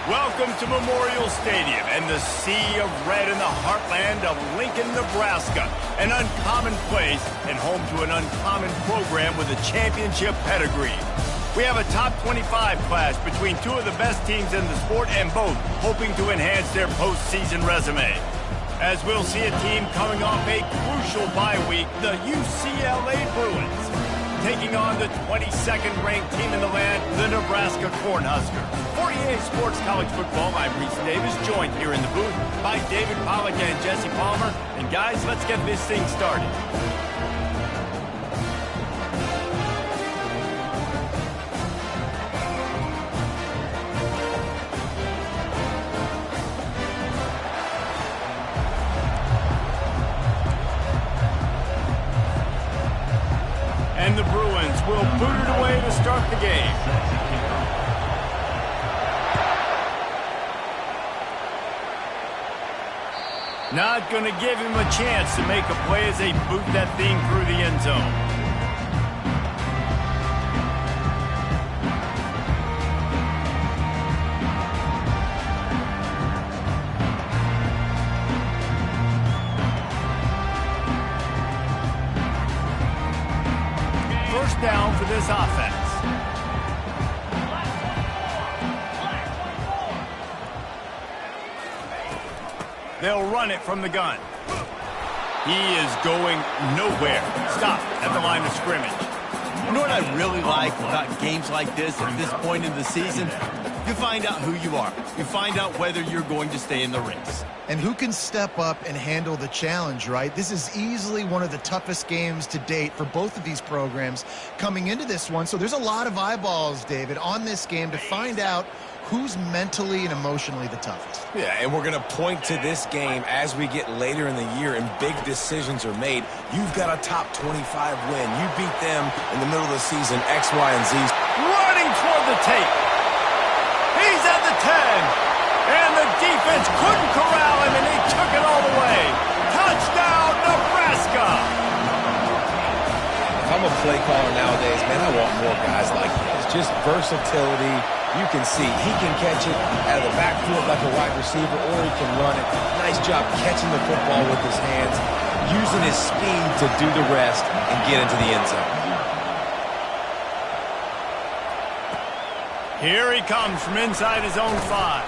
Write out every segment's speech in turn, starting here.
Welcome to Memorial Stadium and the sea of red in the heartland of Lincoln, Nebraska. An uncommon place and home to an uncommon program with a championship pedigree. We have a top 25 clash between two of the best teams in the sport and both hoping to enhance their postseason resume. As we'll see a team coming off a crucial bye week, the UCLA Bruins, taking on the 22nd ranked team in the land, the Nebraska Cornhuskers. For EA Sports College Football, I'm Reese Davis, joined here in the booth by David Pollack and Jesse Palmer. And guys, let's get this thing started. And the Bruins will boot it away to start the game. Not going to give him a chance to make a play as they boot that thing through the end zone. First down for this offense. They'll run it from the gun. He is going nowhere. Stop at the line of scrimmage. You know what I really like about games like this at this point in the season? You find out who you are. You find out whether you're going to stay in the race. And who can step up and handle the challenge, right? This is easily one of the toughest games to date for both of these programs coming into this one. So there's a lot of eyeballs, David, on this game to find out who's mentally and emotionally the toughest. Yeah, and we're going to point to this game as we get later in the year and big decisions are made. You've got a top 25 win. You beat them in the middle of the season, X, Y, and Z. Running toward the tape. He's at the 10. And the defense couldn't corral him, and they took it all the way. Touchdown, Nebraska! If I'm a play caller nowadays, man, I want more guys like this. Just versatility. You can see he can catch it out of the backfield like a wide receiver, or he can run it. Nice job catching the football with his hands, using his speed to do the rest and get into the end zone. Here he comes from inside his own 5.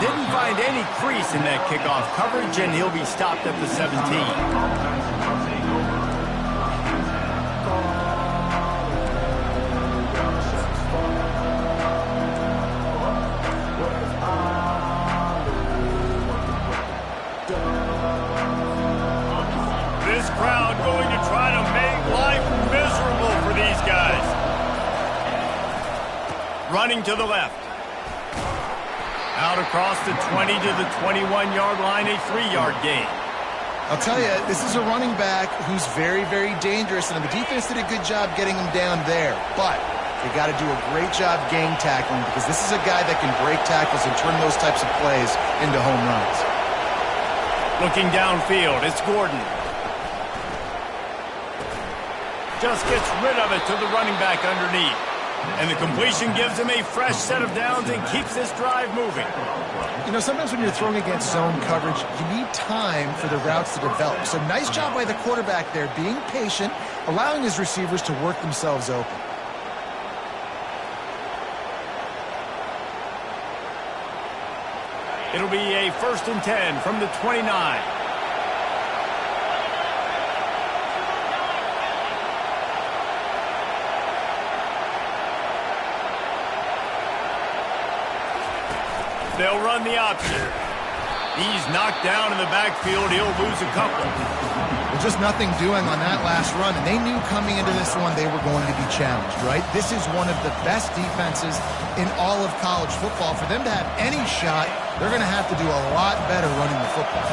Didn't find any crease in that kickoff coverage, and he'll be stopped at the 17. This crowd going to try to make life miserable for these guys. Running to the left. Out across the 20 to the 21-yard line, a 3-yard gain. I'll tell you, this is a running back who's very, very dangerous, and the defense did a good job getting him down there. But they got to do a great job gang tackling, because this is a guy that can break tackles and turn those types of plays into home runs. Looking downfield, it's Gordon. Just gets rid of it to the running back underneath. And the completion gives him a fresh set of downs and keeps this drive moving. You know, sometimes when you're throwing against zone coverage, you need time for the routes to develop. So nice job by the quarterback there, being patient, allowing his receivers to work themselves open. It'll be a 1st and 10 from the 29. They'll run the option. He's knocked down in the backfield. He'll lose a couple. Well, just nothing doing on that last run, and they knew coming into this one they were going to be challenged, right? This is one of the best defenses in all of college football. For them to have any shot, they're going to have to do a lot better running the football.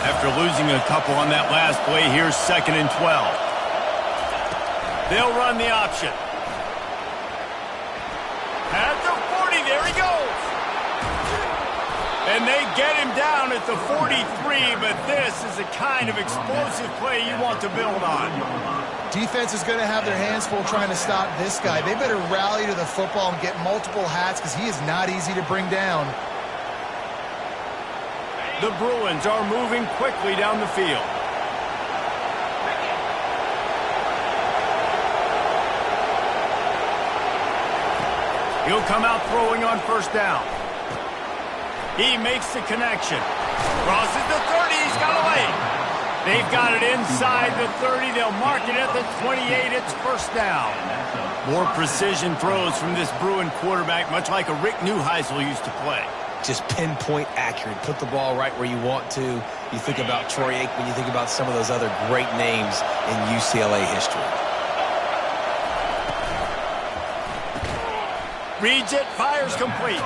After losing a couple on that last play, here's 2nd and 12. They'll run the option. At the 40, there he goes. And they get him down at the 43, but this is the kind of explosive play you want to build on. Defense is going to have their hands full trying to stop this guy. They better rally to the football and get multiple hats because he is not easy to bring down. The Bruins are moving quickly down the field. He'll come out throwing on first down. He makes the connection. Crosses the 30. He's got away. They've got it inside the 30. They'll mark it at the 28. It's first down. More precision throws from this Bruin quarterback, much like a Rick Neuheisel used to play. Just pinpoint accurate. Put the ball right where you want to. You think about Troy Aikman. You think about some of those other great names in UCLA history. Reads it, fires complete.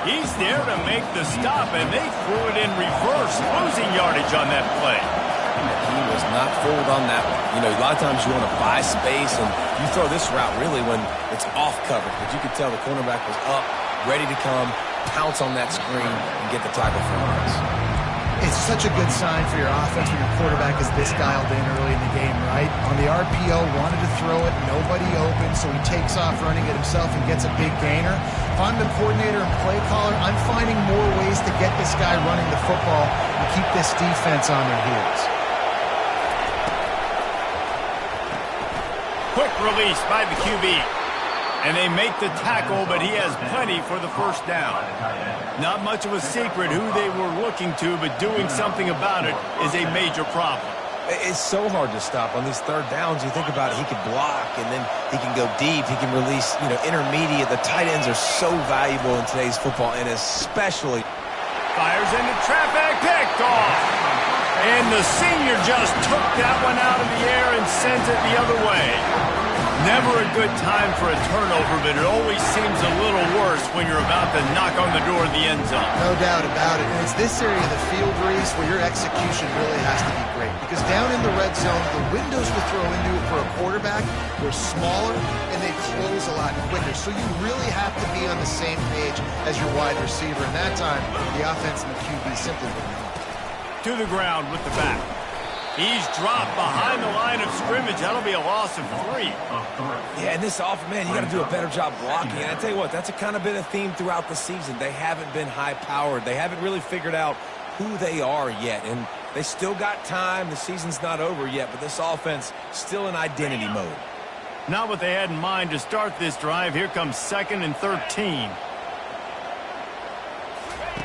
He's there to make the stop, and they threw it in reverse, losing yardage on that play. He was not fooled on that one. You know, a lot of times you want to buy space, and you throw this route really when it's off cover. But you could tell the cornerback was up, ready to come, pounce on that screen, and get the tackle for a loss. It's such a good sign for your offense when your quarterback is this dialed in early in the game, right? On the RPO, wanted to throw it, nobody open, so he takes off running it himself and gets a big gainer. If I'm the coordinator and play caller, I'm finding more ways to get this guy running the football and keep this defense on their heels. Quick release by the QB. And they make the tackle, but he has plenty for the first down. Not much of a secret who they were looking to, but doing something about it is a major problem. It's so hard to stop on these third downs. You think about it, he can block, and then he can go deep. He can release, intermediate. The tight ends are so valuable in today's football, and especially. Fires into traffic, picked off. And the senior just took that one out of the air and sends it the other way. Never a good time for a turnover, but it always seems a little worse when you're about to knock on the door of the end zone. No doubt about it. And it's this area of the field, Reese, where your execution really has to be great. Because down in the red zone, the windows to throw into it for a quarterback, they're smaller and they close a lot quicker. So you really have to be on the same page as your wide receiver. And that time, the offense and the QB simply wouldn't help. To the ground with the back. He's dropped behind the line of scrimmage. That'll be a loss of 3. Yeah, and this offense, man, you got to do a better job blocking. And I tell you what, that's kind of been a theme throughout the season. They haven't been high-powered. They haven't really figured out who they are yet. And they still got time. The season's not over yet, but this offense still in identity mode. Not what they had in mind to start this drive. Here comes 2nd and 13.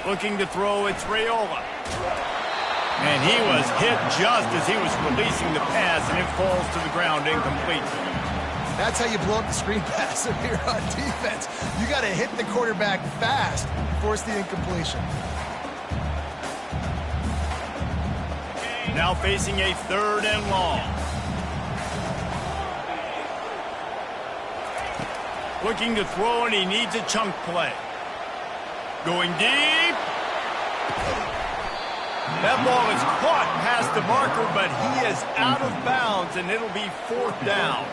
Looking to throw, it's Raiola. And he was hit just as he was releasing the pass, and it falls to the ground incomplete. That's how you blow up the screen pass if you're on defense. You got to hit the quarterback fast and force the incompletion. Now facing a 3rd and long. Looking to throw, and he needs a chunk play. Going deep. That ball is caught past the marker, but he is out of bounds, and it'll be 4th down.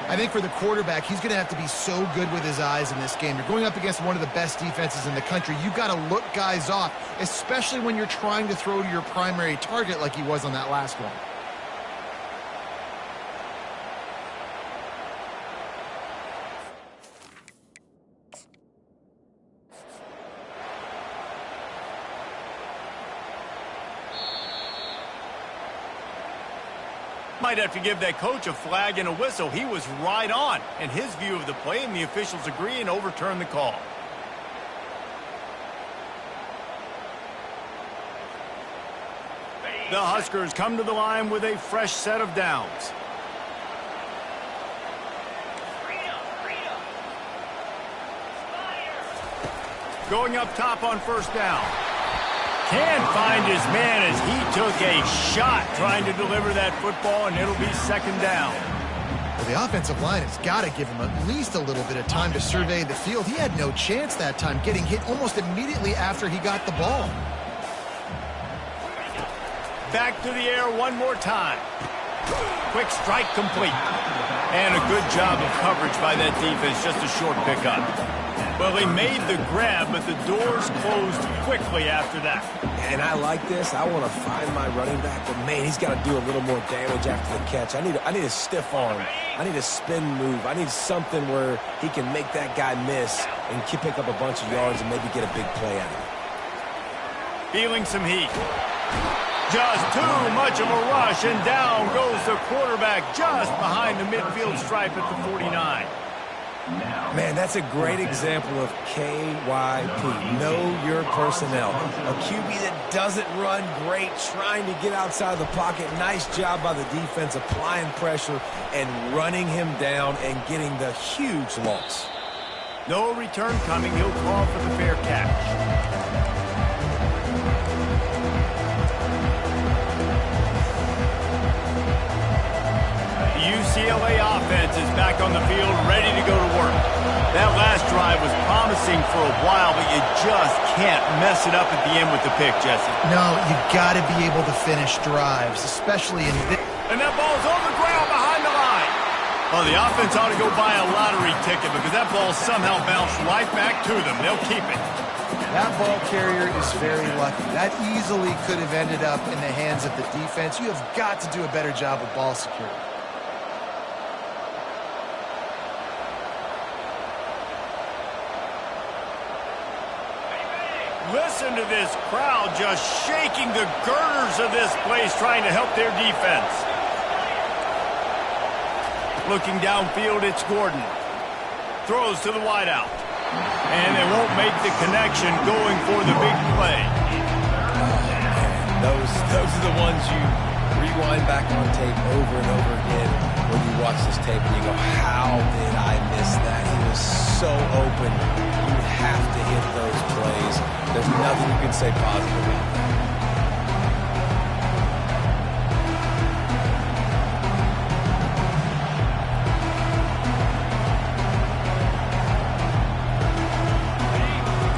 I think for the quarterback, he's going to have to be so good with his eyes in this game. You're going up against one of the best defenses in the country. You've got to look guys off, especially when you're trying to throw to your primary target like he was on that last one. Might have to give that coach a flag and a whistle. He was right on in his view of the play, and the officials agree and overturn the call. The Huskers come to the line with a fresh set of downs. Going up top on first down. Can't find his man as he took a shot trying to deliver that football, and it'll be 2nd down. Well, the offensive line has got to give him at least a little bit of time to survey the field. He had no chance that time, getting hit almost immediately after he got the ball. Back to the air one more time. Quick strike complete. And a good job of coverage by that defense, just a short pickup. Well, he made the grab, but the doors closed quickly after that. And I like this. I want to find my running back, but man, he's got to do a little more damage after the catch. I need a stiff arm. I need a spin move. I need something where he can make that guy miss and pick up a bunch of yards and maybe get a big play out of it. Feeling some heat. Just too much of a rush, and down goes the quarterback just behind the midfield stripe at the 49. Man, that's a great example of KYP. Know your personnel. A QB that doesn't run great, trying to get outside the pocket. Nice job by the defense applying pressure and running him down and getting the huge loss. No return coming. He'll call for the fair catch. UCLA offense is back on the field, ready to go to work. That last drive was promising for a while, but you just can't mess it up at the end with the pick, Jesse. No, you got to be able to finish drives, especially in this. And that ball's on the ground behind the line. Oh, the offense ought to go buy a lottery ticket because that ball somehow bounced right back to them. They'll keep it. That ball carrier is very lucky. That easily could have ended up in the hands of the defense. You have got to do a better job of ball security. Listen to this crowd just shaking the girders of this place, trying to help their defense. Looking downfield, it's Gordon. Throws to the wideout. And they won't make the connection going for the big play. Those are the ones you rewind back on tape over and over again when you watch this tape and you go, how did I miss that? He was so open. You have to hit those plays. There's nothing you can say positive about that.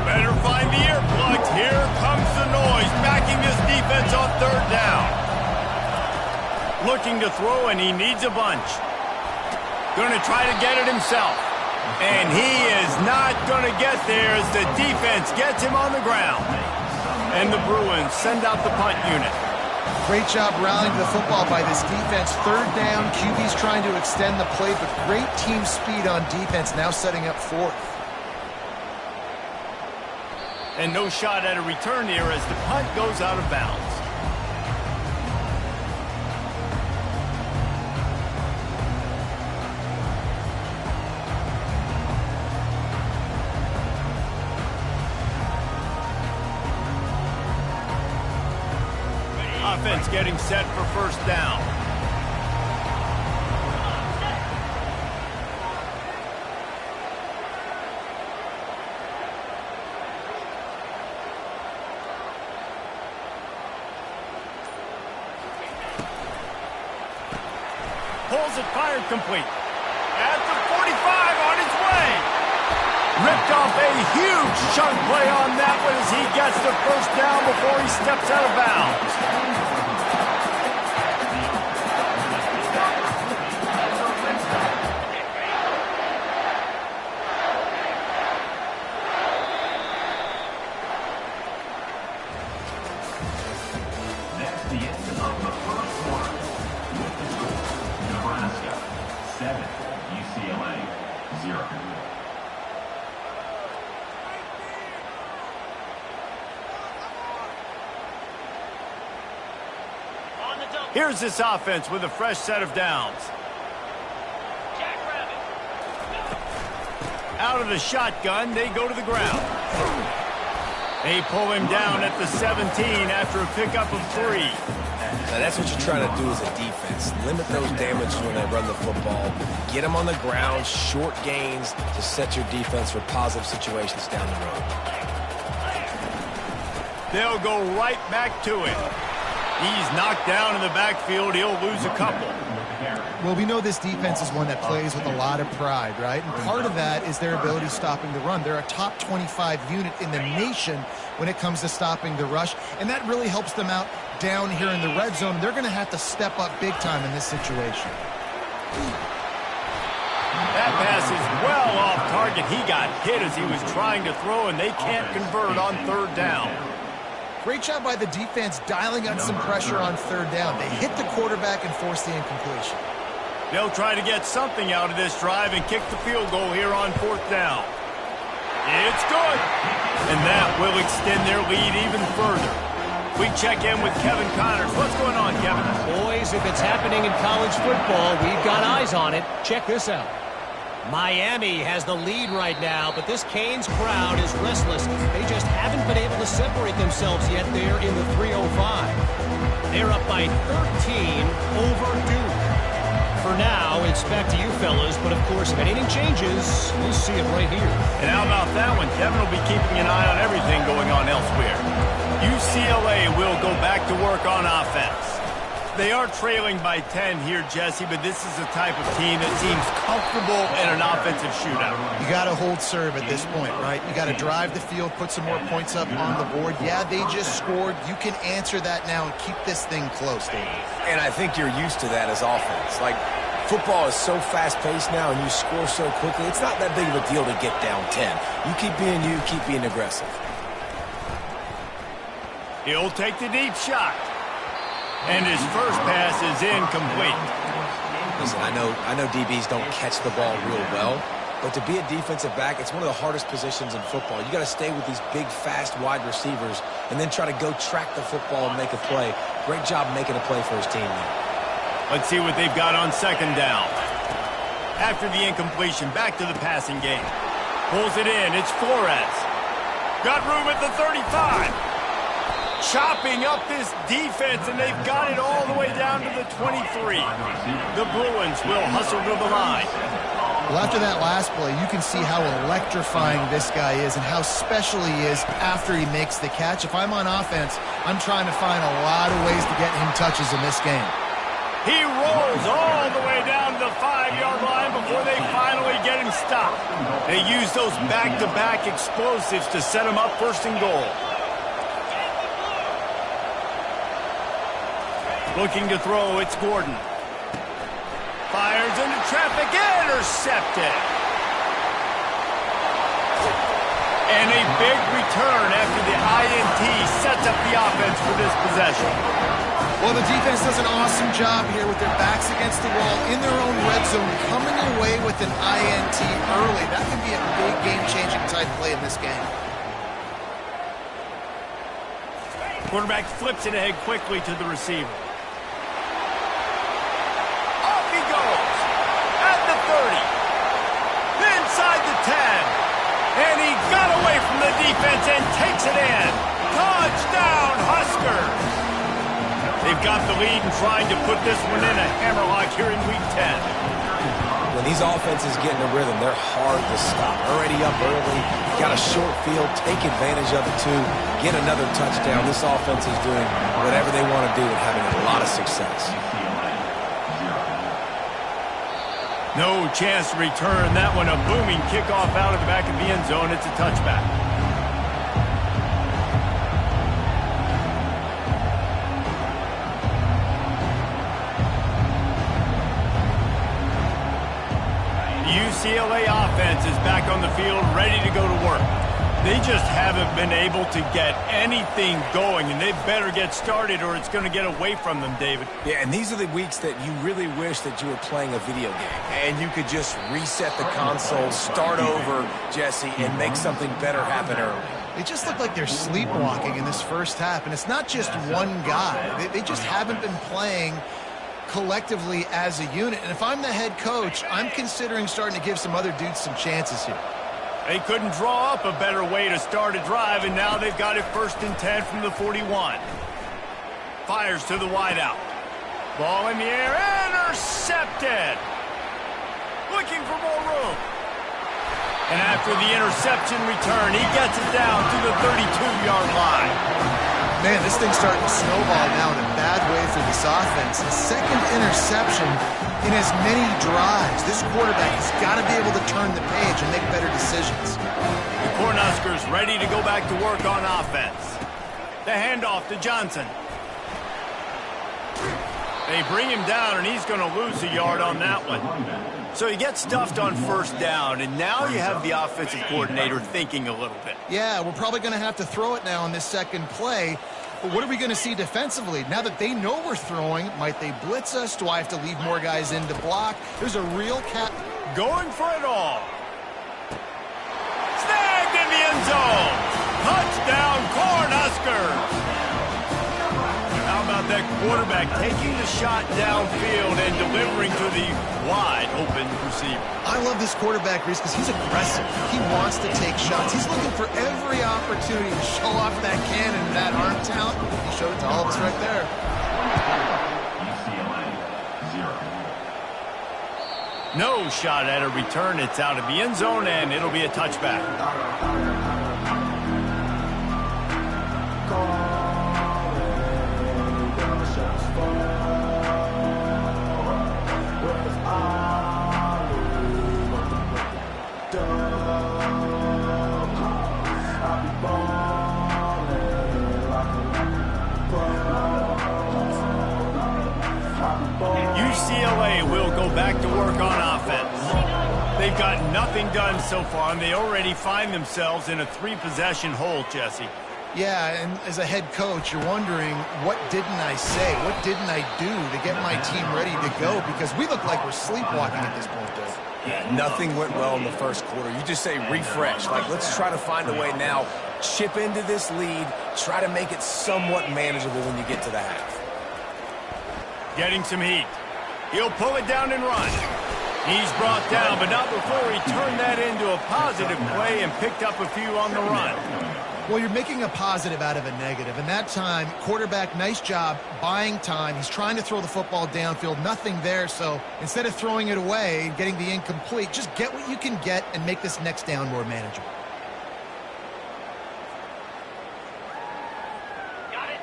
Better find the earplugs. Here comes the noise, backing this defense on third down. Looking to throw, and he needs a bunch. Going to try to get it himself. And he is not going to get there as the defense gets him on the ground. And the Bruins send out the punt unit. Great job rallying the football by this defense. Third down, QB's trying to extend the play, but great team speed on defense, now setting up fourth. And no shot at a return here as the punt goes out of bounds. Offense getting set for first down. Pulls it, fired complete. At the 45, on his way. Ripped off a huge chunk play on that one as he gets the first down before he steps out of bounds. That's the end of the first quarter. With the score, Nebraska 7, UCLA 0. Here's this offense with a fresh set of downs. Out of the shotgun, they go to the ground. They pull him down at the 17 after a pickup of 3. Now that's what you're trying to do as a defense. Limit those damages when they run the football. Get them on the ground, short gains to set your defense for positive situations down the road. They'll go right back to it. He's knocked down in the backfield. He'll lose a couple. Well, we know this defense is one that plays with a lot of pride, right? And part of that is their ability stopping the run. They're a top 25 unit in the nation when it comes to stopping the rush, and that really helps them out down here in the red zone. They're going to have to step up big time in this situation. That pass is well well off target. He got hit as he was trying to throw, and they can't convert on third down. Great job by the defense dialing up some pressure on third down. They hit the quarterback and forced the incompletion. They'll try to get something out of this drive and kick the field goal here on fourth down. It's good. And that will extend their lead even further. We check in with Kevin Connors. What's going on, Kevin? Boys, if it's happening in college football, we've got eyes on it. Check this out. Miami has the lead right now, but this Canes crowd is restless. They just haven't been able to separate themselves yet there in the 305. They're up by 13 over Duke. For now, it's back to you fellas, but of course, if anything changes, we'll see it right here. And how about that one? Kevin will be keeping an eye on everything going on elsewhere. UCLA will go back to work on offense. They are trailing by 10 here, Jesse, but this is the type of team that seems comfortable in an offensive shootout. You got to hold serve at this point, right? You got to drive the field, put some more points up on the board. Yeah, they just scored. You can answer that now and keep this thing close, David. And I think you're used to that as offense. Like, football is so fast-paced now and you score so quickly, it's not that big of a deal to get down 10. You keep being aggressive. He'll take the deep shot. And his first pass is incomplete. Listen, I know DBs don't catch the ball real well, but to be a defensive back, it's one of the hardest positions in football. You got to stay with these big, fast wide receivers and then try to go track the football and make a play. Great job making a play for his team there. Let's see what they've got on second down. After the incompletion, back to the passing game. Pulls it in. It's Flores. Got room at the 35. Chopping up this defense, and they've got it all the way down to the 23. The Bruins will hustle to the line. Well, after that last play, you can see how electrifying this guy is and how special he is after he makes the catch. If I'm on offense, I'm trying to find a lot of ways to get him touches in this game. He rolls all the way down to the 5-yard line before they finally get him stopped. They use those back-to-back explosives to set him up first and goal. Looking to throw, it's Gordon. Fires into traffic, intercepted. And a big return after the INT sets up the offense for this possession. Well, the defense does an awesome job here with their backs against the wall in their own red zone, coming away with an INT early. That could be a big game-changing type play in this game. Quarterback flips it ahead quickly to the receiver. Inside the 10. And he got away from the defense and takes it in. Touchdown, Huskers. They've got the lead and trying to put this one in a hammerlock here in Week 10. When these offenses get in a rhythm, they're hard to stop. Already up early, got a short field, take advantage of it too, get another touchdown. This offense is doing whatever they want to do and having a lot of success. No chance to return that one. A booming kickoff out of the back of the end zone. It's a touchback. The UCLA offense is back on the field, ready to go to work. They just haven't been able to get anything going, and they better get started or it's going to get away from them, David. Yeah, and these are the weeks that you really wish that you were playing a video game and you could just reset the console, start over, Jesse, and make something better happen early. They just look like they're sleepwalking in this first half, and it's not just one guy. They just haven't been playing collectively as a unit. And if I'm the head coach, I'm considering starting to give some other dudes some chances here. They couldn't draw up a better way to start a drive, and now they've got it 1st and 10 from the 41. Fires to the wideout. Ball in the air, intercepted. Looking for more room. And after the interception return, he gets it down to the 32-yard line. Man, this thing's starting to snowball now in a bad way for this offense. The second interception in as many drives. This quarterback has got to be able to turn the page and make better decisions. The Cornhuskers ready to go back to work on offense. The handoff to Johnson. They bring him down, and he's going to lose a yard on that one. So he gets stuffed on first down, and now you have the offensive coordinator thinking a little bit. Yeah, we're probably going to have to throw it now on this second play. But what are we going to see defensively? Now that they know we're throwing, might they blitz us? Do I have to leave more guys in to block? There's a real cat going for it all. Snagged in the end zone. Touchdown, Cornhuskers. How about that quarterback taking the shot downfield and delivering to the wide-open receiver? I love this quarterback, Reese, because he's aggressive. He wants to take shots. He's looking for every opportunity to show off that cannon, that arm talent. He showed it to all of us right there. UCLA, 0. No shot at a return. It's out of the end zone, and it'll be a touchback. UCLA will go back to work on offense. They've got nothing done so far, and they already find themselves in a 3-possession hole, Jesse. Yeah, and as a head coach, you're wondering, what didn't I say? What didn't I do to get my team ready to go? Because we look like we're sleepwalking at this point, Dave. Yeah, nothing went well in the first quarter. You just say refresh. Like, let's try to find a way now. Chip into this lead. Try to make it somewhat manageable when you get to the half. Getting some heat. He'll pull it down and run. He's brought down, but not before he turned that into a positive play and picked up a few on the run. Well, you're making a positive out of a negative. And that time, quarterback, nice job buying time. He's trying to throw the football downfield. Nothing there. So instead of throwing it away and getting the incomplete, just get what you can get and make this next down more manageable.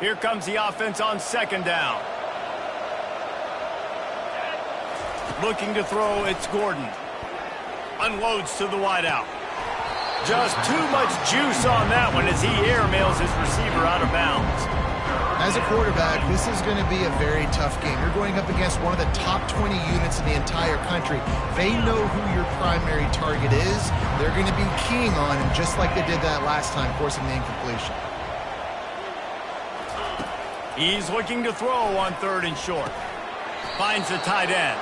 Here comes the offense on second down. Looking to throw, it's Gordon. Unloads to the wideout. Just too much juice on that one as he airmails his receiver out of bounds. As a quarterback, this is going to be a very tough game. You're going up against one of the top 20 units in the entire country. They know who your primary target is. They're going to be keying on him just like they did that last time, forcing the incompletion. He's looking to throw on third and short. Finds the tight end.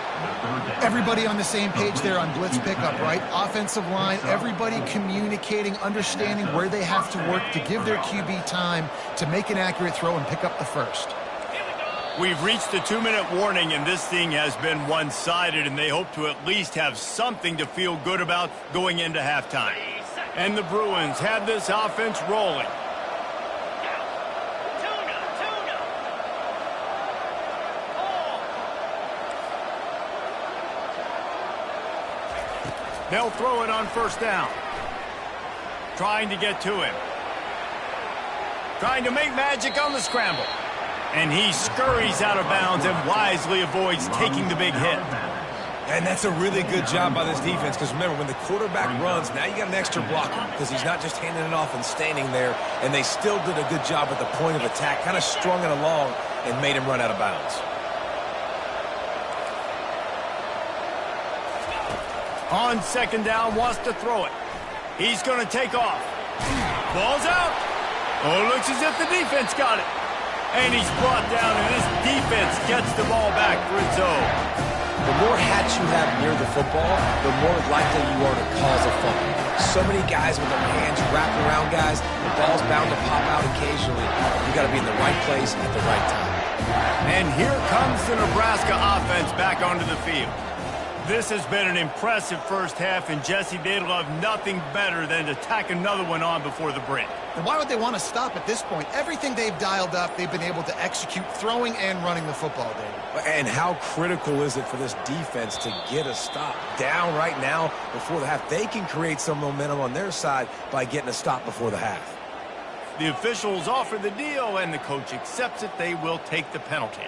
Everybody on the same page there on blitz pickup, right? Offensive line, everybody communicating, understanding where they have to work to give their QB time to make an accurate throw and pick up the first. We've reached the 2-minute warning, and this thing has been one-sided, and they hope to at least have something to feel good about going into halftime. And the Bruins have this offense rolling. They'll throw it on first down. Trying to get to him. Trying to make magic on the scramble. And he scurries out of bounds and wisely avoids taking the big hit. And that's a really good job by this defense, because remember, when the quarterback runs, now you got an extra blocker, because he's not just handing it off and standing there, and they still did a good job at the point of attack, kind of strung it along and made him run out of bounds. On second down, wants to throw it. He's going to take off. Ball's out. Oh, looks as if the defense got it. And he's brought down, and this defense gets the ball back for its own. The more hats you have near the football, the more likely you are to cause a fumble. So many guys with their hands wrapped around guys, the ball's bound to pop out occasionally. You got to be in the right place at the right time. And here comes the Nebraska offense back onto the field. This has been an impressive first half, and Jesse, they'd love nothing better than to tack another one on before the break. And why would they want to stop at this point? Everything they've dialed up, they've been able to execute throwing and running the football, David. And how critical is it for this defense to get a stop? Down right now before the half. They can create some momentum on their side by getting a stop before the half. The officials offer the deal, and the coach accepts it. They will take the penalty.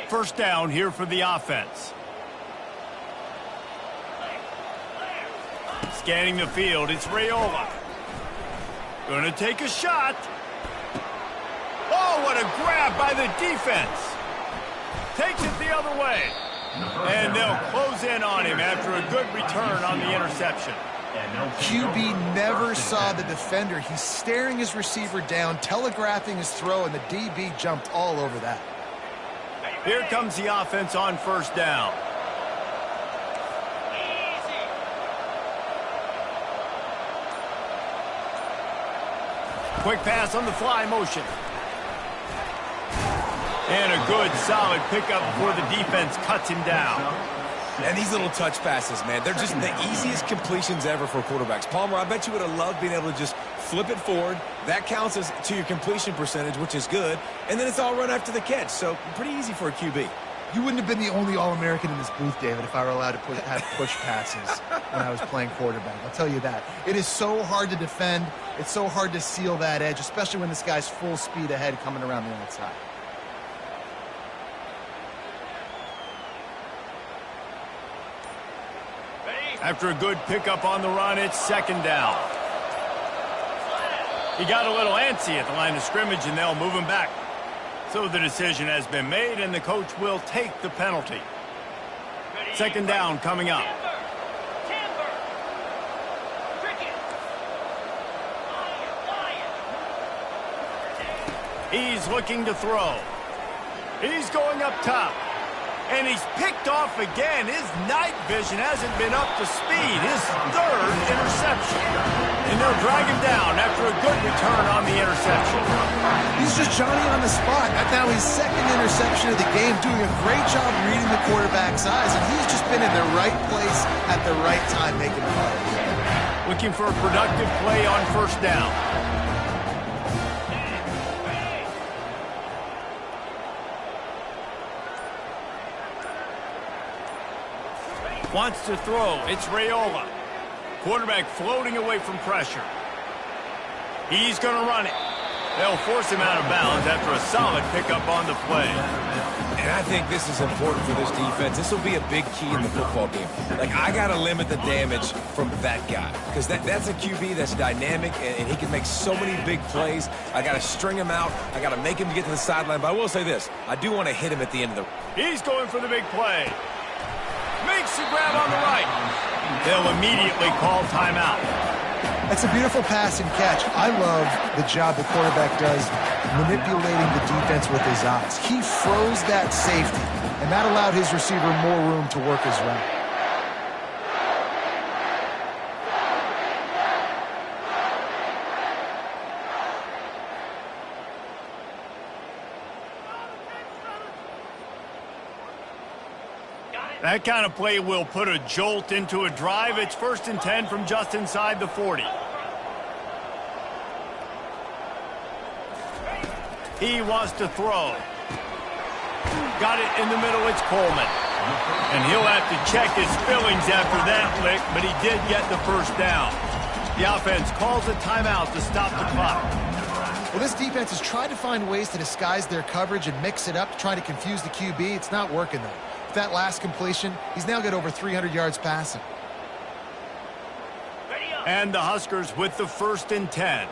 First down here for the offense. Scanning the field, it's Raiola. Gonna take a shot. Oh, what a grab by the defense. Takes it the other way. And they'll close in on him after a good return on the interception. QB never saw the defender. He's staring his receiver down, telegraphing his throw, and the DB jumped all over that. Here comes the offense on first down. Quick pass on the fly motion. And a good, solid pickup before the defense cuts him down. And these little touch passes, man, they're just the easiest completions ever for quarterbacks. Palmer, I bet you would have loved being able to just flip it forward. That counts as to your completion percentage, which is good. And then it's all run after the catch. So pretty easy for a QB. You wouldn't have been the only All-American in this booth, David, if I were allowed to have push passes when I was playing quarterback. I'll tell you that. It is so hard to defend. It's so hard to seal that edge, especially when this guy's full speed ahead coming around the outside. After a good pickup on the run, it's second down. He got a little antsy at the line of scrimmage, and they'll move him back. So the decision has been made, and the coach will take the penalty. Second down coming up. He's looking to throw. He's going up top. And he's picked off again. His night vision hasn't been up to speed. His third interception. And they'll drag him down after a good return on the interception. He's just Johnny on the spot. Now his second interception of the game, doing a great job reading the quarterback's eyes, and he's just been in the right place at the right time making plays. Looking for a productive play on first down. Wants to throw. It's Raiola. Quarterback floating away from pressure. He's going to run it. They'll force him out of bounds after a solid pickup on the play. And I think this is important for this defense. This will be a big key in the football game. Like, I got to limit the damage from that guy because that's a QB that's dynamic, and he can make so many big plays. I got to string him out. I got to make him get to the sideline. But I will say this. I do want to hit him at the end of the... He's going for the big play. Makes the grab on the right. They'll immediately call timeout. That's a beautiful pass and catch. I love the job the quarterback does manipulating the defense with his eyes. He froze that safety, and that allowed his receiver more room to work his route. That kind of play will put a jolt into a drive. It's 1st and 10 from just inside the 40. He wants to throw. Got it in the middle. It's Coleman. And he'll have to check his fillings after that lick, but he did get the first down. The offense calls a timeout to stop the clock. Well, this defense has tried to find ways to disguise their coverage and mix it up to try to confuse the QB. It's not working, though. That last completion, he's now got over 300 yards passing. And the Huskers with the 1st and 10.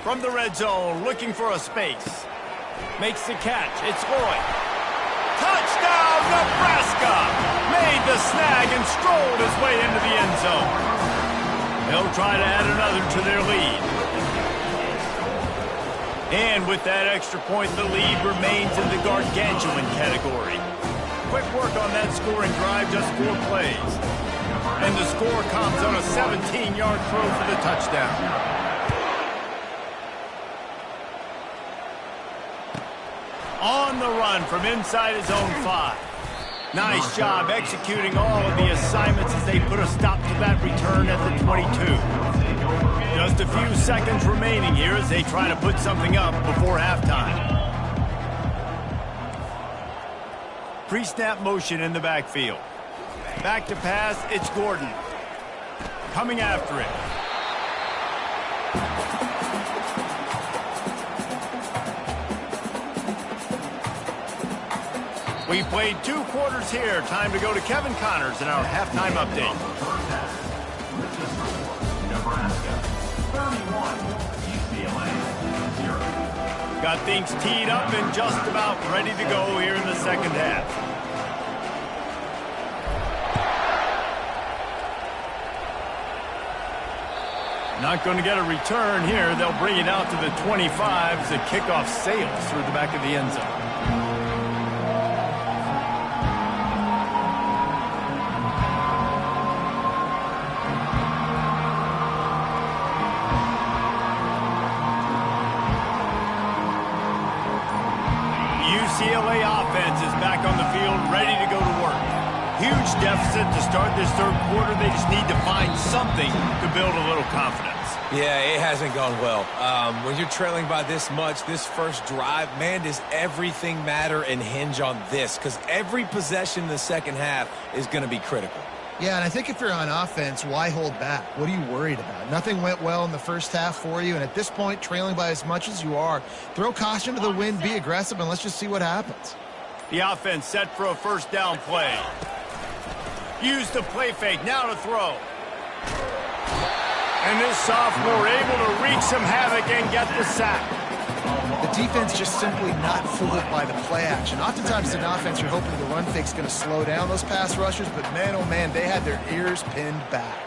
From the red zone, looking for a space. Makes the catch. It's Lloyd. Touchdown, Nebraska! Made the snag and strolled his way into the end zone. They'll try to add another to their lead. And with that extra point, the lead remains in the gargantuan category. Quick work on that scoring drive, just 4 plays. And the score comes on a 17-yard throw for the touchdown. On the run from inside his own 5. Nice job executing all of the assignments as they put a stop to that return at the 22. Just a few seconds remaining here as they try to put something up before halftime. Pre-snap motion in the backfield. Back to pass, it's Gordon. Coming after it. We played 2 quarters here. Time to go to Kevin Connors in our halftime update. UCLA 0. Got things teed up and just about ready to go here in the second half. Not going to get a return here. They'll bring it out to the 25 as the kickoff sails through the back of the end zone. UCLA offense is back on the field, ready to go to work. Huge deficit to start this third quarter. They just need to find something to build a little confidence. Yeah, it hasn't gone well. When you're trailing by this much, this first drive, man, does everything matter and hinge on this? Because every possession in the second half is going to be critical. Yeah, and I think if you're on offense, why hold back? What are you worried about? Nothing went well in the first half for you, and at this point, trailing by as much as you are, throw caution to the wind, be aggressive, and let's just see what happens. The offense set for a first down play. Use the play fake, now to throw. And this sophomore able to wreak some havoc and get the sack. The defense just simply not fooled by the play action. Oftentimes in offense, you're hoping the run fake's going to slow down those pass rushers, but man, oh man, they had their ears pinned back.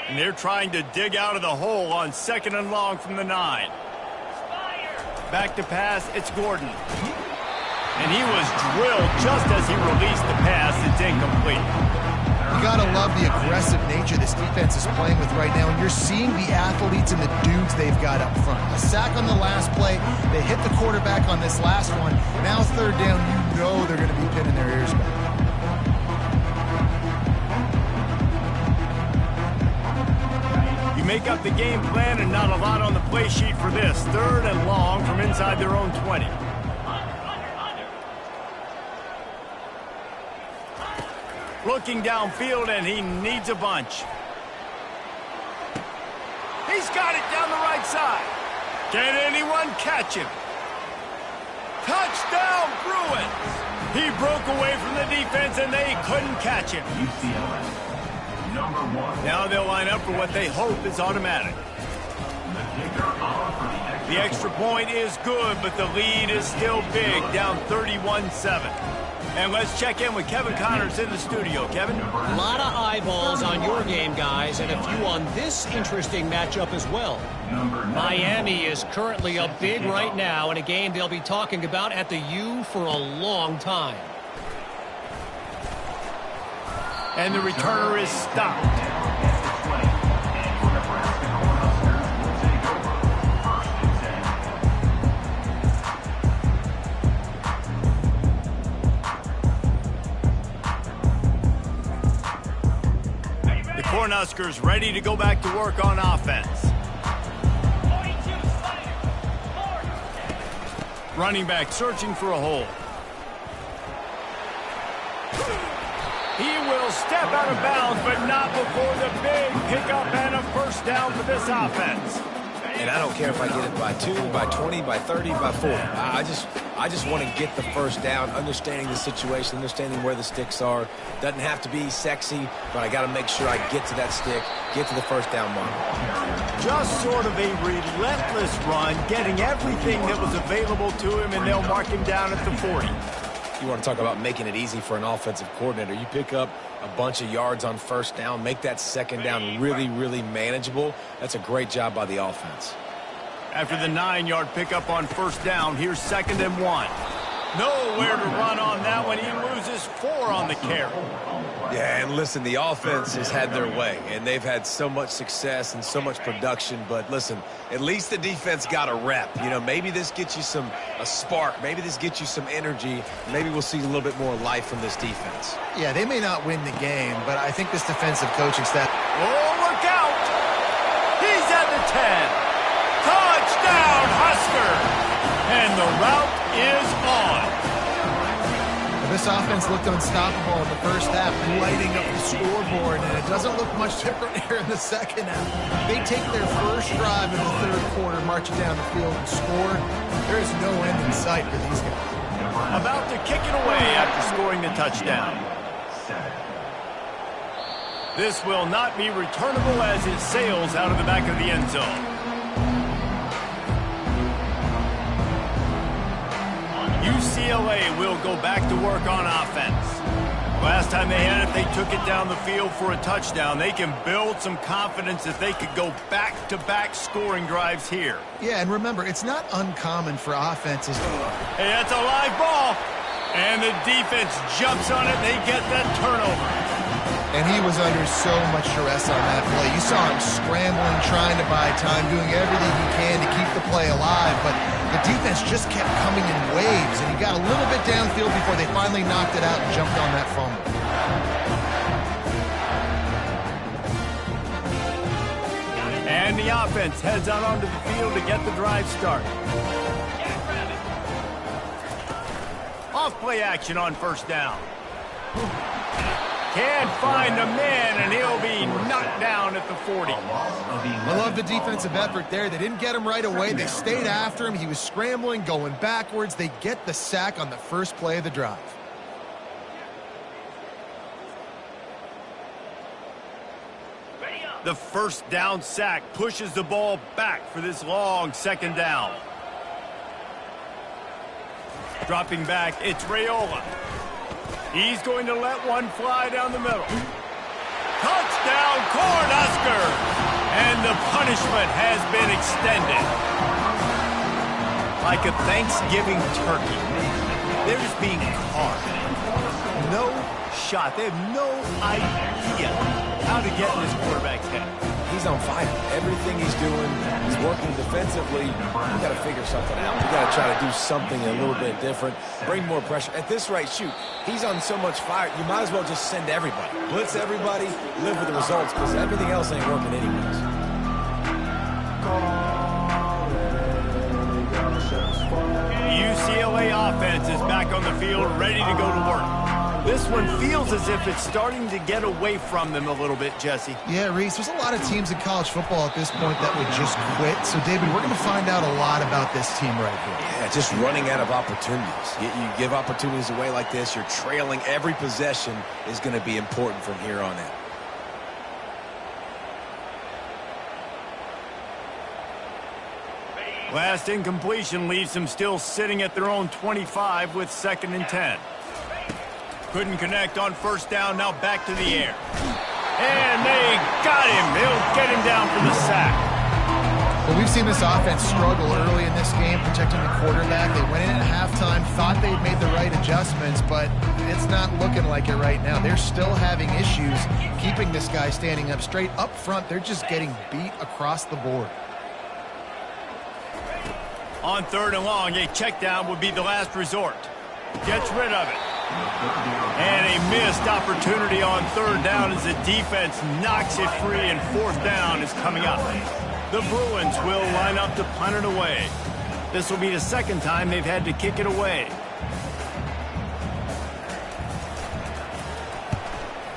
And they're trying to dig out of the hole on 2nd and long from the 9. Back to pass, it's Gordon. And he was drilled just as he released the pass. It's incomplete. You got to love the aggressive nature this defense is playing with right now, and you're seeing the athletes and the dudes they've got up front. A sack on the last play. They hit the quarterback on this last one. Now third down, you know they're going to be pinning their ears back. You make up the game plan and not a lot on the play sheet for this. 3rd and long from inside their own 20. Looking downfield, and he needs a bunch. He's got it down the right side. Can anyone catch him? Touchdown, Bruins! He broke away from the defense, and they couldn't catch him. UCLA. Number 1. Now they'll line up for what they hope is automatic. The kicker on for the extra. The extra point is good, but the lead is still big, down 31-7. And let's check in with Kevin Connors in the studio. Kevin? A lot of eyeballs on your game, guys, and a few on this interesting matchup as well. Miami is currently up big right now in a game they'll be talking about at the U for a long time. And the returner is stopped. The Cornhuskers ready to go back to work on offense. Running back searching for a hole. He will step out of bounds, but not before the big pickup and a first down for this offense. And I don't care if I get it by 2, by 20, by 30, by 40. I just want to get the first down, understanding the situation, understanding where the sticks are. Doesn't have to be sexy, but I got to make sure I get to that stick, get to the first down mark. Just sort of a relentless run, getting everything that was available to him, and they'll mark him down at the 40. You want to talk about making it easy for an offensive coordinator. You pick up a bunch of yards on first down, make that second down really, really manageable. That's a great job by the offense. After the 9-yard pickup on first down, here's 2nd and 1. Nowhere to run on that one. He loses 4 on the carry. Yeah, and listen, the offense has had their way, and they've had so much success and so much production. But listen, at least the defense got a rep. You know, maybe this gets you a spark. Maybe this gets you some energy. Maybe we'll see a little bit more life from this defense. Yeah, they may not win the game, but I think this defensive coaching staff... Oh, look out! He's at the 10. Touchdown, Husker! And the route is on. This offense looked unstoppable in the first half, lighting up the scoreboard, and it doesn't look much different here in the second half. They take their first drive in the third quarter, march it down the field, and score. There is no end in sight for these guys. About to kick it away after scoring the touchdown. This will not be returnable as it sails out of the back of the end zone. UCLA will go back to work on offense. Last time they had it, they took it down the field for a touchdown. They can build some confidence that they could go back-to-back scoring drives here. Yeah, and remember, it's not uncommon for offenses. Hey, that's a live ball. And the defense jumps on it. They get that turnover. And he was under so much duress on that play. You saw him scrambling, trying to buy time, doing everything he can to keep the play alive. But the defense just kept coming in waves, and he got a little bit downfield before they finally knocked it out and jumped on that fumble. And the offense heads out onto the field to get the drive started. Off play action on first down. Can't find the man, and he'll be knocked down at the 40. I love the defensive effort there. They didn't get him right away. They stayed after him. He was scrambling, going backwards. They get the sack on the first play of the drive. The first down sack pushes the ball back for this long second down. Dropping back, it's Raiola. He's going to let one fly down the middle. Touchdown, Cornhuskers! And the punishment has been extended. Like a Thanksgiving turkey, they're just being carved. No shot. They have no idea how to get in this quarterback's head. He's on fire. Everything he's doing, he's working defensively. We got to figure something out. We got to try to do something a little bit different, bring more pressure. At this rate, shoot, he's on so much fire, you might as well just send everybody. Blitz everybody, live with the results, because everything else ain't working anyways. The UCLA offense is back on the field, ready to go to work. This one feels as if it's starting to get away from them a little bit, Jesse. Yeah, Reese, there's a lot of teams in college football at this point that would just quit. So, David, we're going to find out a lot about this team right here. Yeah, just running out of opportunities. You give opportunities away like this, you're trailing. Every possession is going to be important from here on in. Last incompletion leaves them still sitting at their own 25 with 2nd and 10. Couldn't connect on first down, now back to the air. And they got him. They'll get him down for the sack. Well, we've seen this offense struggle early in this game, protecting the quarterback. They went in at halftime, thought they'd made the right adjustments, but it's not looking like it right now. They're still having issues keeping this guy standing up straight. Up front, they're just getting beat across the board. On 3rd and long, a check down would be the last resort. Gets rid of it. And a missed opportunity on 3rd down as the defense knocks it free, and 4th down is coming up. The Bruins will line up to punt it away. This will be the 2nd time they've had to kick it away.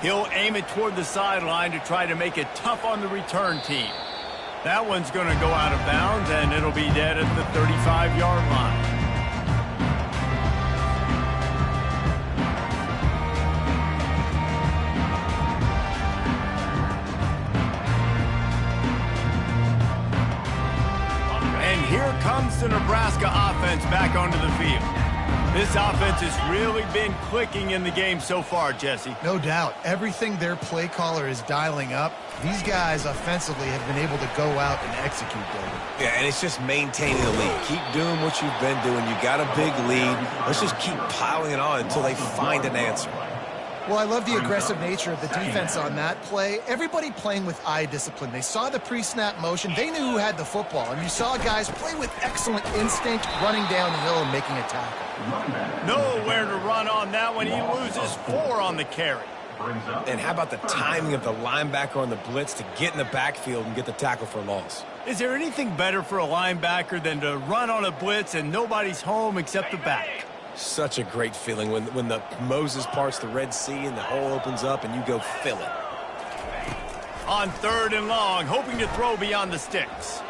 He'll aim it toward the sideline to try to make it tough on the return team. That one's going to go out of bounds, and it'll be dead at the 35-yard line. Here comes the Nebraska offense back onto the field. This offense has really been clicking in the game so far, Jesse. No doubt. Everything their play caller is dialing up, these guys offensively have been able to go out and execute, David. Yeah, and it's just maintaining the lead. Keep doing what you've been doing. You got a big lead. Let's just keep piling it on until they find an answer. Well, I love the aggressive nature of the defense on that play. Everybody playing with eye discipline. They saw the pre-snap motion. They knew who had the football. And you saw guys play with excellent instinct, running downhill and making a tackle. Nowhere to run on that one. He loses 4 on the carry. And how about the timing of the linebacker on the blitz to get in the backfield and get the tackle for a loss? Is there anything better for a linebacker than to run on a blitz and nobody's home except the back? Such a great feeling when the Moses parts the Red Sea and the hole opens up and you go fill it. On 3rd and long, hoping to throw beyond the sticks.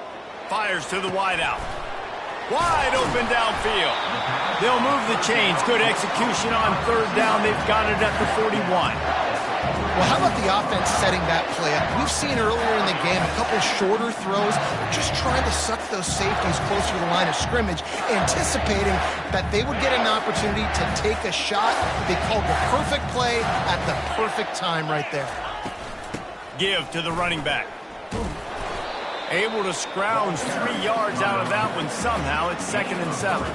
Fires to the wideout. Wide open downfield. They'll move the chains. Good execution on 3rd down. They've got it at the 41. Well, how about the offense setting that play up? We've seen earlier in the game a couple shorter throws, just trying to suck those safeties closer to the line of scrimmage, anticipating that they would get an opportunity to take a shot. They called the perfect play at the perfect time right there. Give to the running back. Able to scrounge 3 yards out of that one somehow. It's 2nd and 7.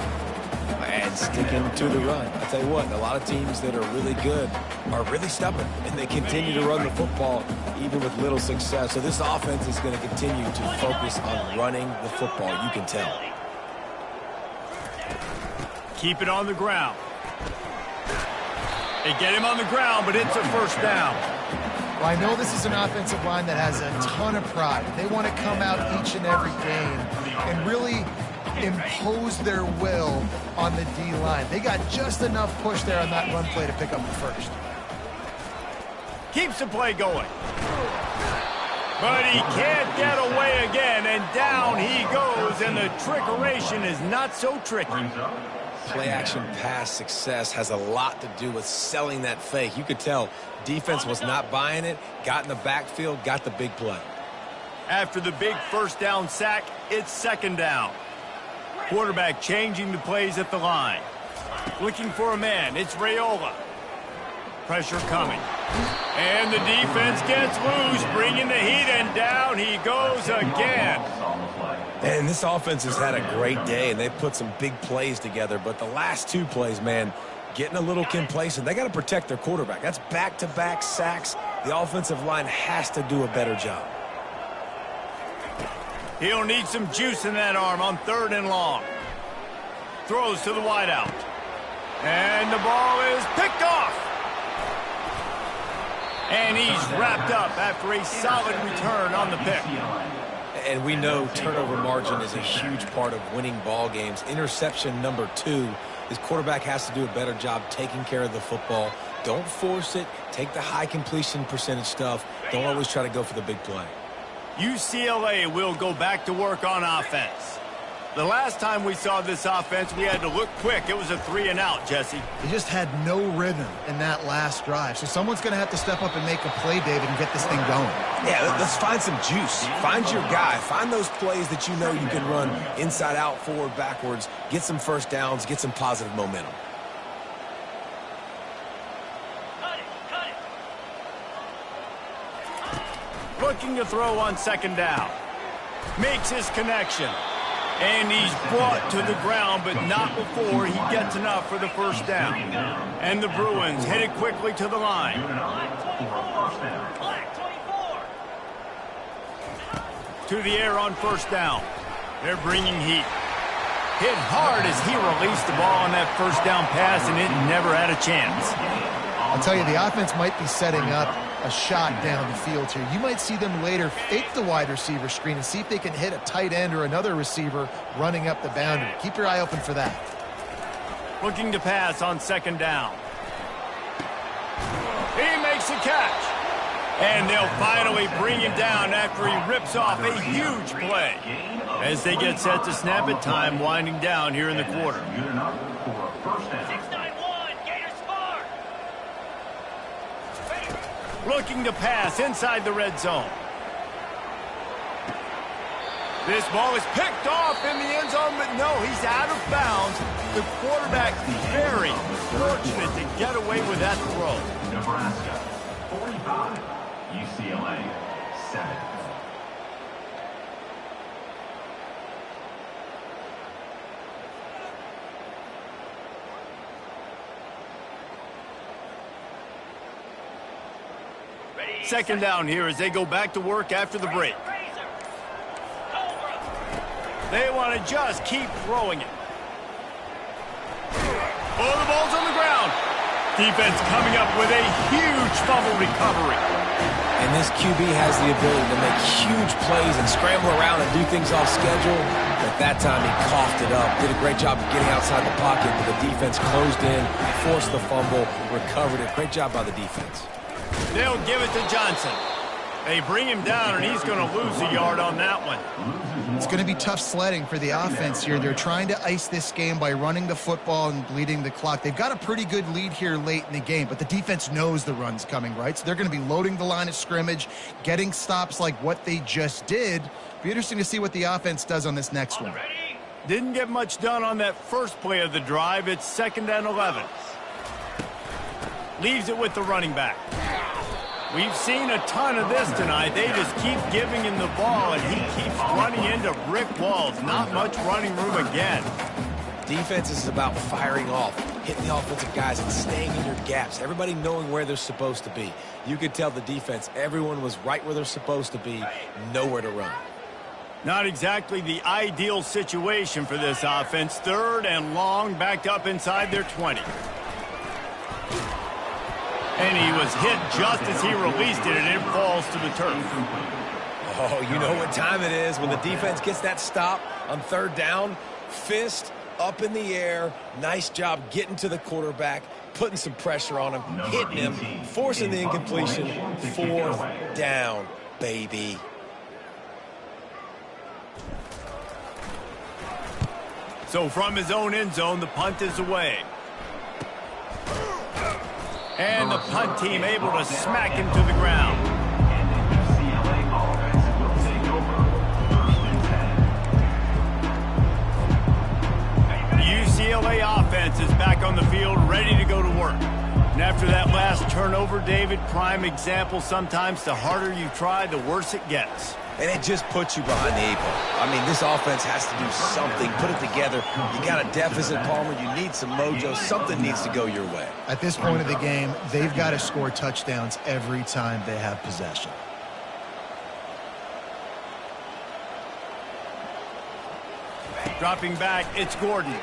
And sticking to the run. I'll tell you what, a lot of teams that are really good are really stubborn, and they continue to run the football even with little success. So this offense is going to continue to focus on running the football, you can tell. Keep it on the ground. They get him on the ground, but it's a 1st down. Well, I know this is an offensive line that has a ton of pride. They want to come out each and every game and really impose their will on the D-line. They got just enough push there on that run play to pick up the 1st. Keeps the play going. But he can't get away again, and down he goes, and the trickeration is not so tricky. Play-action pass success has a lot to do with selling that fake. You could tell defense was not buying it, got in the backfield, got the big play. After the big 1st down sack, it's 2nd down. Quarterback changing the plays at the line. Looking for a man. It's Raiola. Pressure coming. And the defense gets loose, bringing the heat, and down he goes again. And this offense has had a great day, and they've put some big plays together. But the last 2 plays, man, getting a little complacent. They got to protect their quarterback. That's back-to-back sacks. The offensive line has to do a better job. He'll need some juice in that arm on 3rd and long. Throws to the wideout. And the ball is picked off. And he's wrapped up after a solid return on the pick. And we know turnover margin is a huge part of winning ball games. Interception number 2. His quarterback has to do a better job taking care of the football. Don't force it. Take the high completion percentage stuff. Don't always try to go for the big play. UCLA will go back to work on offense. The last time we saw this offense, we had to look quick. It was a 3-and-out, Jesse. They just had no rhythm in that last drive. So someone's going to have to step up and make a play, David, and get this thing going. Yeah, let's find some juice. Find your guy. Find those plays that you know you can run inside out, forward, backwards. Get some 1st downs. Get some positive momentum. Looking to throw on 2nd down. Makes his connection. And he's brought to the ground, but not before he gets enough for the 1st down. And the Bruins headed quickly to the line. To the air on 1st down. They're bringing heat. Hit hard as he released the ball on that 1st down pass, and it never had a chance. I'll tell you, the offense might be setting up a shot down the field here. You might see them later fake the wide receiver screen and see if they can hit a tight end or another receiver running up the boundary. Keep your eye open for that. Looking to pass on 2nd down. He makes a catch. And they'll finally bring him down after he rips off a huge play. As they get set to snap it, time winding down here in the quarter. Looking to pass inside the red zone. This ball is picked off in the end zone, but no, he's out of bounds. The quarterback very fortunate to get away with that throw. Nebraska, 45. UCLA, 7. Second down here as they go back to work after the break. They want to just keep throwing it. Oh, the ball's on the ground. Defense coming up with a huge fumble recovery. And this QB has the ability to make huge plays and scramble around and do things off schedule. At that time, he coughed it up. Did a great job of getting outside the pocket, but the defense closed in, forced the fumble, recovered it. Great job by the defense. They'll give it to Johnson. They bring him down, and he's going to lose a yard on that one. It's going to be tough sledding for the offense here. They're trying to ice this game by running the football and bleeding the clock. They've got a pretty good lead here late in the game, but the defense knows the run's coming, right? So they're going to be loading the line of scrimmage, getting stops like what they just did. Be interesting to see what the offense does on this next one. Didn't get much done on that first play of the drive. It's 2nd and 11. Leaves it with the running back. We've seen a ton of this tonight. They just keep giving him the ball, and he keeps running into brick walls. Not much running room again. Defense is about firing off, hitting the offensive guys, and staying in your gaps. Everybody knowing where they're supposed to be. You could tell the defense, everyone was right where they're supposed to be, nowhere to run. Not exactly the ideal situation for this offense. 3rd and long, backed up inside their 20. And he was hit just as he released it, and it falls to the turf. Oh, you know what time it is when the defense gets that stop on 3rd down. Fist up in the air. Nice job getting to the quarterback, putting some pressure on him, hitting him, forcing the incompletion. 4th down, baby. So from his own end zone, the punt is away. And the punt team able to smack him to the ground. And the UCLA offense will take over 1st and 10. The UCLA offense is back on the field, ready to go to work. And after that last turnover, David, prime example, sometimes the harder you try, the worse it gets. And it just puts you behind the 8 ball. I mean, this offense has to do something, put it together. You got a deficit, Palmer. You need some mojo. Something needs to go your way. At this point of the game, they've got to score touchdowns every time they have possession. Dropping back, it's Gordon.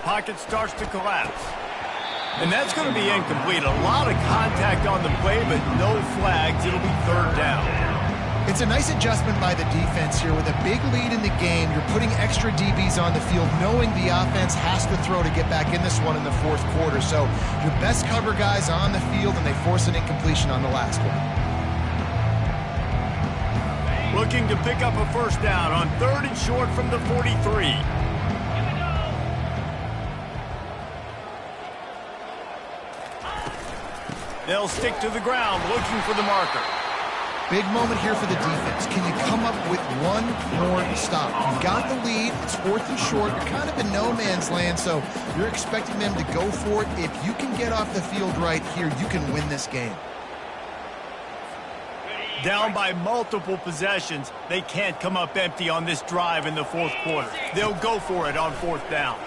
Pocket starts to collapse. And that's going to be incomplete. A lot of contact on the play, but no flags. It'll be 3rd down. It's a nice adjustment by the defense here. With a big lead in the game, you're putting extra DBs on the field, knowing the offense has to throw to get back in this one in the 4th quarter. So your best cover guys on the field, and they force an incompletion on the last one. Looking to pick up a 1st down on 3rd and short from the 43. They'll stick to the ground, looking for the marker. Big moment here for the defense. Can you come up with one more stop? You've got the lead. It's 4th and short. You're kind of in no man's land, so you're expecting them to go for it. If you can get off the field right here, you can win this game. Down by multiple possessions, they can't come up empty on this drive in the 4th quarter. They'll go for it on 4th down.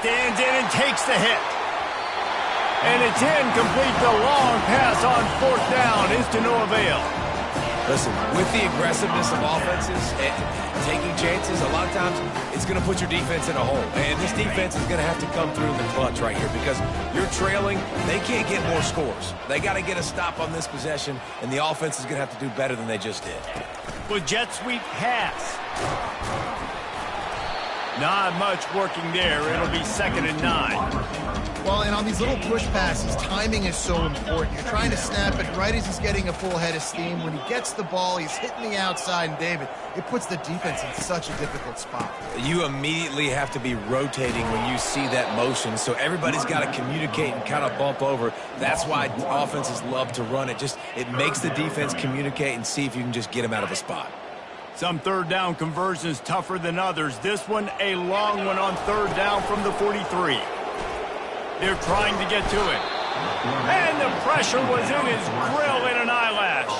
Stands in and takes the hit. And it's incomplete. The long pass on 4th down is to no avail. Listen, with the aggressiveness of offenses and taking chances, a lot of times it's going to put your defense in a hole. And this defense is going to have to come through in the clutch right here because you're trailing. They can't get more scores. They got to get a stop on this possession, and the offense is going to have to do better than they just did. With jet sweep pass. Not much working there. It'll be 2nd and 9. Well, and on these little push passes, timing is so important. You're trying to snap it right as he's getting a full head of steam. When he gets the ball, he's hitting the outside, and David, it puts the defense in such a difficult spot. You immediately have to be rotating when you see that motion, so everybody's got to communicate and kind of bump over. That's why offenses love to run it. It makes the defense communicate and see if you can just get them out of a spot. Some 3rd down conversions tougher than others. This one, a long one on 3rd down from the 43. They're trying to get to it. And the pressure was in his grill in an eyelash.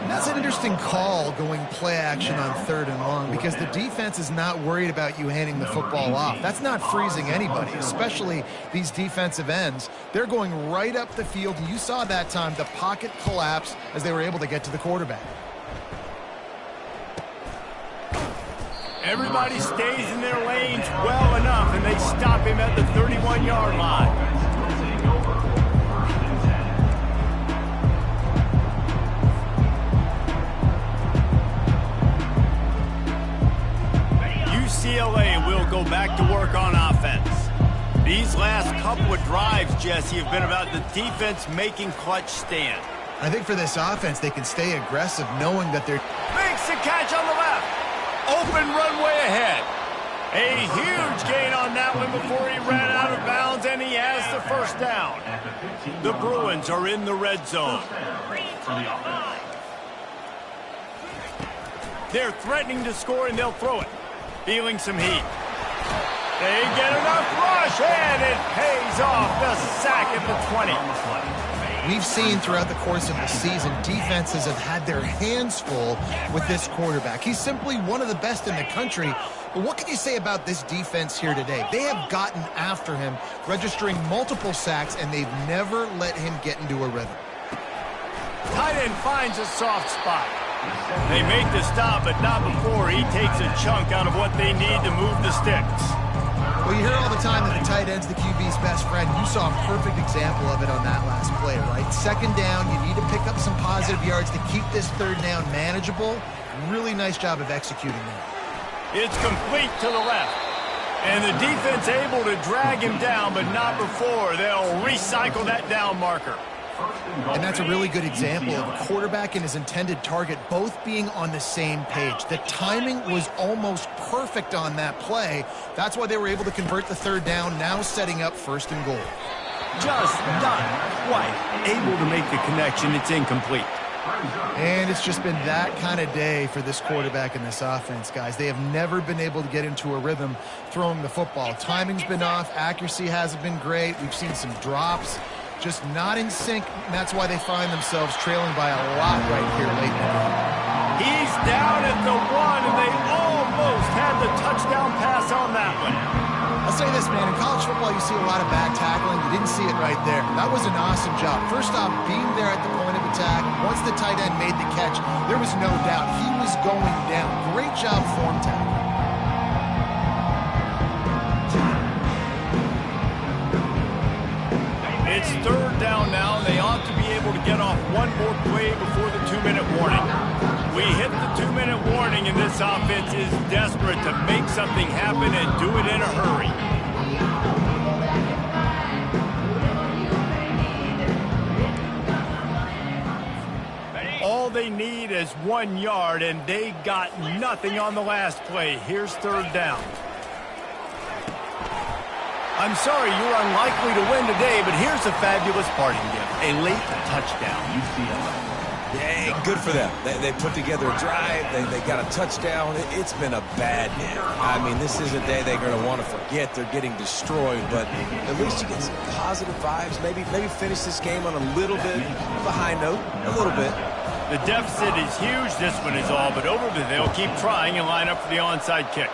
That's an interesting call, going play action on 3rd and long, because the defense is not worried about you handing the football off. That's not freezing anybody, especially these defensive ends. They're going right up the field, and you saw that time the pocket collapse as they were able to get to the quarterback. Everybody stays in their lanes well enough, and they stop him at the 31-yard line. Jesse, have been about the defense making clutch stand. I think for this offense, they can stay aggressive knowing that they're... Makes the catch on the left. Open runway ahead. A huge gain on that one before he ran out of bounds, and he has the first down. The Bruins are in the red zone. They're threatening to score, and they'll throw it. Feeling some heat. They get enough rush, and it pays off. The sack at the 20. We've seen throughout the course of the season, defenses have had their hands full with this quarterback. He's simply one of the best in the country. But what can you say about this defense here today? They have gotten after him, registering multiple sacks, and they've never let him get into a rhythm. Tight end finds a soft spot. They make the stop, but not before he takes a chunk out of what they need to move the sticks. Well, you hear all the time that the tight end's the QB's best friend. You saw a perfect example of it on that last play, right? Second down, you need to pick up some positive yards to keep this third down manageable. Really nice job of executing that. It's complete to the left. And the defense able to drag him down, but not before. They'll recycle that down marker. And that's a really good example of a quarterback and his intended target both being on the same page. The timing was almost perfect on that play. That's why they were able to convert the third down, now setting up first and goal. Just not quite able to make the connection. It's incomplete. And it's just been that kind of day for this quarterback and this offense, guys. They have never been able to get into a rhythm throwing the football. Timing's been off. Accuracy hasn't been great. We've seen some drops. Just not in sync, and that's why they find themselves trailing by a lot right here late in the game. He's down at the 1, and they almost had the touchdown pass on that one. I'll say this, man. In college football, you see a lot of bad tackling. You didn't see it right there. That was an awesome job. First off, being there at the point of attack. Once the tight end made the catch, there was no doubt he was going down. Great job form tackling. It's third down now. They ought to be able to get off one more play before the 2-minute warning. We hit the 2-minute warning, and this offense is desperate to make something happen and do it in a hurry. All they need is 1 yard, and they got nothing on the last play. Here's third down. I'm sorry you're unlikely to win today, but here's a fabulous parting gift. A late touchdown. UCLA. Yeah, good for them. They put together a drive. They got a touchdown. It's been a bad day. I mean, this is a day they're going to want to forget. They're getting destroyed, but at least you get some positive vibes. Maybe finish this game on a little bit of a high note, a little bit. The deficit is huge. This one is all but over, but they'll keep trying and line up for the onside kick.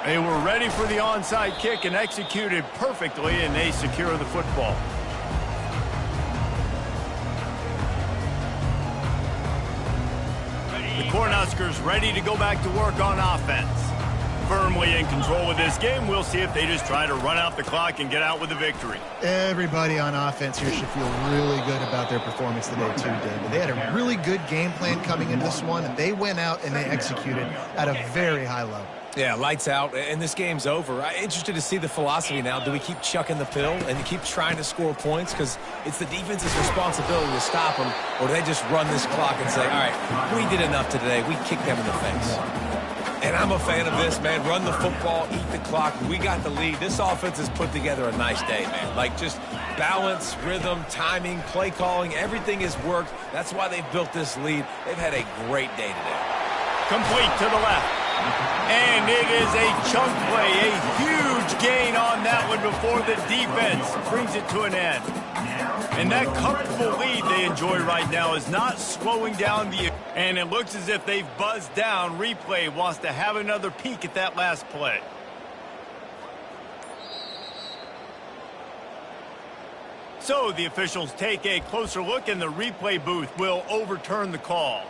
They were ready for the onside kick and executed perfectly, and they secure the football. The Cornhuskers ready to go back to work on offense. Firmly in control of this game. We'll see if they just try to run out the clock and get out with a victory. Everybody on offense here should feel really good about their performance today too, David. They had a really good game plan coming into this one, and they went out and they executed at a very high level. Yeah, lights out, and this game's over. I'm interested to see the philosophy now. Do we keep chucking the pill and keep trying to score points? Because it's the defense's responsibility to stop them, or do they just run this clock and say, all right, we did enough today. We kicked them in the face. And I'm a fan of this, man. Run the football, eat the clock. We got the lead. This offense has put together a nice day, man. Like, just balance, rhythm, timing, play calling, everything has worked. That's why they've built this lead. They've had a great day today. Complete to the left. And it is a chunk play, a huge gain on that one before the defense brings it to an end. And that comfortable lead they enjoy right now is not slowing down the... And it looks as if they've buzzed down. Replay wants to have another peek at that last play. So the officials take a closer look, and the replay booth will overturn the call.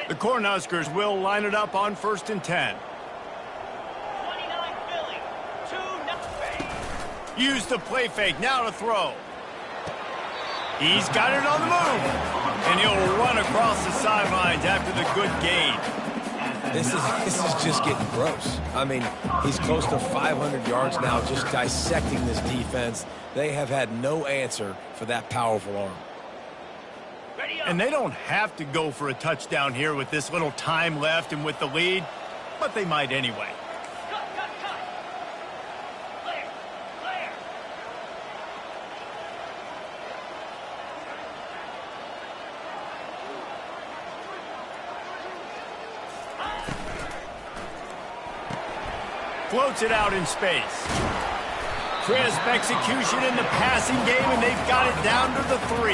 The Cornhuskers will line it up on 1st and 10. 29 Philly, 2-0. Use the play fake. Now to throw. He's got it on the move. And he'll run across the sidelines after the good gain. This is just getting gross. I mean, he's close to 500 yards now, just dissecting this defense. They have had no answer for that powerful arm. And they don't have to go for a touchdown here with this little time left and with the lead, but they might anyway. Floats it out in space. Crisp execution in the passing game, and they've got it down to the 3.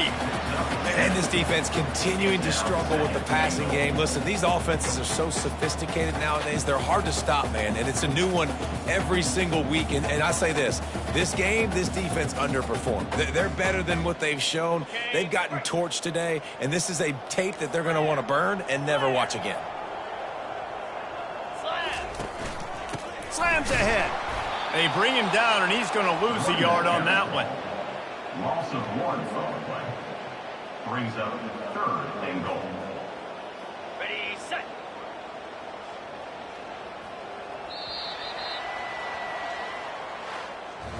And this defense continuing to struggle with the passing game. Listen, these offenses are so sophisticated nowadays. They're hard to stop, man. And it's a new one every single week. And I say this game, this defense underperformed. They're better than what they've shown. They've gotten torched today. And this is a tape that they're going to want to burn and never watch again. Slams ahead. They bring him down, and he's going to lose a yard on that one. Loss of 1 on the play. Brings up 3rd and goal. Ready, set.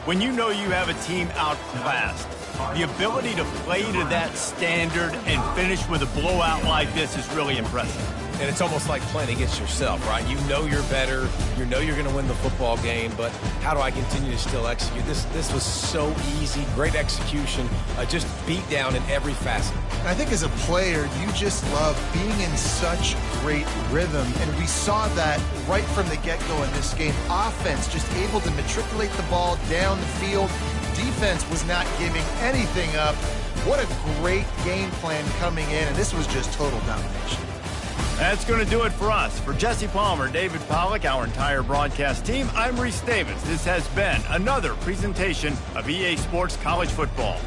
When you know you have a team outclassed, the ability to play to that standard and finish with a blowout like this is really impressive. And it's almost like playing against yourself, right? You know you're better. You know you're going to win the football game, but how do I continue to still execute? This was so easy. Great execution. Just beat down in every facet. I think as a player, you just love being in such great rhythm, and we saw that right from the get-go in this game. Offense just able to matriculate the ball down the field. Defense was not giving anything up. What a great game plan coming in, and this was just total domination. That's going to do it for us. For Jesse Palmer, David Pollack, our entire broadcast team, I'm Reese Davis. This has been another presentation of EA Sports College Football.